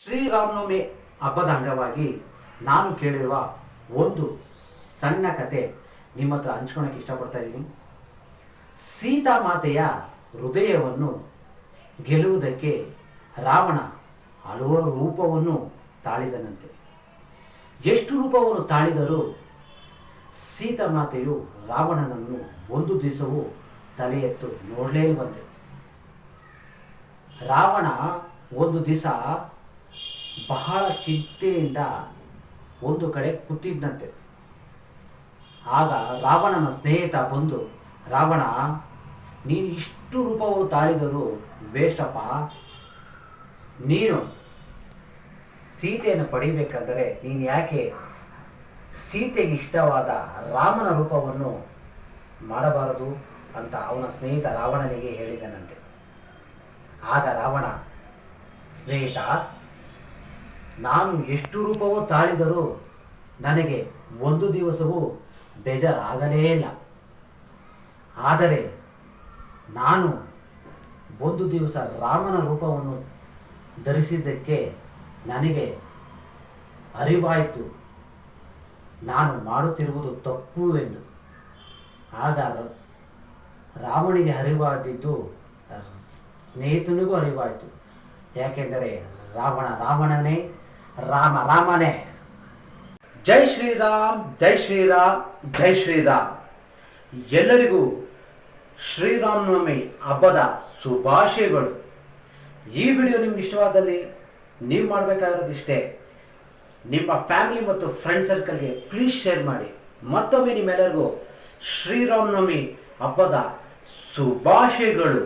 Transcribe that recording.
ಶ್ರೀರಾಮನವಮಿ ಹಬ್ಬದ ಅಂಗವಾಗಿ ನಾನು ಕೇಳಿರುವ ಒಂದು ಸಣ್ಣ ಕತೆ ನಿಮ್ಮ ಹತ್ರ ಹಂಚ್ಕೊಳಕ್ಕೆ ಇಷ್ಟಪಡ್ತಾ ಇದ್ದೀನಿ. ಸೀತಾಮಾತೆಯ ಹೃದಯವನ್ನು ಗೆಲ್ಲುವುದಕ್ಕೆ ರಾವಣ ಹಲವಾರು ರೂಪವನ್ನು ತಾಳಿದನಂತೆ. ಎಷ್ಟು ರೂಪವನ್ನು ತಾಳಿದರೂ ಸೀತಾಮಾತೆಯು ರಾವಣನನ್ನು ಒಂದು ದಿವಸವೂ ತಲೆ ಎತ್ತು ನೋಡಲೇ ಬಂತೆ. ರಾವಣ ಒಂದು ದಿವಸ ಬಹಳ ಚಿಂತೆಯಿಂದ ಒಂದು ಕಡೆ ಕೂತಿದ್ದಂತೆ. ಆಗ ರಾವಣನ ಸ್ನೇಹಿತ ಬಂದು, ರಾವಣ, ನೀನು ಇಷ್ಟು ರೂಪವನ್ನು ತಾಳಿದರೂ ವೇಷ್ಟಪ್ಪ. ನೀನು ಸೀತೆಯನ್ನು ಪಡಿಬೇಕಂದರೆ ನೀನು ಯಾಕೆ ಸೀತೆಗೆ ಇಷ್ಟವಾದ ರಾಮನ ರೂಪವನ್ನು ಮಾಡಬಾರದು ಅಂತ ಅವನ ಸ್ನೇಹಿತ ರಾವಣನಿಗೆ ಹೇಳಿದನಂತೆ. ಆಗ ರಾವಣ, ಸ್ನೇಹಿತ, ನಾನು ಎಷ್ಟು ರೂಪವೂ ತಾಳಿದರೂ ನನಗೆ ಒಂದು ದಿವಸವೂ ಬೇಜಾರಾಗಲೇ ಇಲ್ಲ. ಆದರೆ ನಾನು ಒಂದು ದಿವಸ ರಾಮನ ರೂಪವನ್ನು ಧರಿಸಿದ್ದಕ್ಕೆ ನನಗೆ ಅರಿವಾಯಿತು ನಾನು ಮಾಡುತ್ತಿರುವುದು ತಪ್ಪು ಎಂದು. ಆಗ ರಾವಣಿಗೆ ಅರಿವಾದಿದ್ದು ಸ್ನೇಹಿತನಿಗೂ ಅರಿವಾಯಿತು. ಯಾಕೆಂದರೆ ರಾವಣನೇ, ರಾಮನೇ. ಜೈ ಶ್ರೀರಾಮ್, ಜೈ ಶ್ರೀರಾಮ್, ಜೈ ಶ್ರೀರಾಮ್. ಎಲ್ಲರಿಗೂ ಶ್ರೀರಾಮನವಮಿ ಹಬ್ಬದ ಶುಭಾಶಯಗಳು. ಈ ವಿಡಿಯೋ ನಿಮ್ಗೆ ಇಷ್ಟವಾದಲ್ಲಿ ನೀವು ಮಾಡಬೇಕಾಗಿರೋದಿಷ್ಟೇ, ನಿಮ್ಮ ಫ್ಯಾಮಿಲಿ ಮತ್ತು ಫ್ರೆಂಡ್ ಸರ್ಕಲ್ಗೆ ಪ್ಲೀಸ್ ಶೇರ್ ಮಾಡಿ. ಮತ್ತೊಮ್ಮೆ ನಿಮ್ಮೆಲ್ಲರಿಗೂ ಶ್ರೀರಾಮನವಮಿ ಹಬ್ಬದ ಶುಭಾಶಯಗಳು.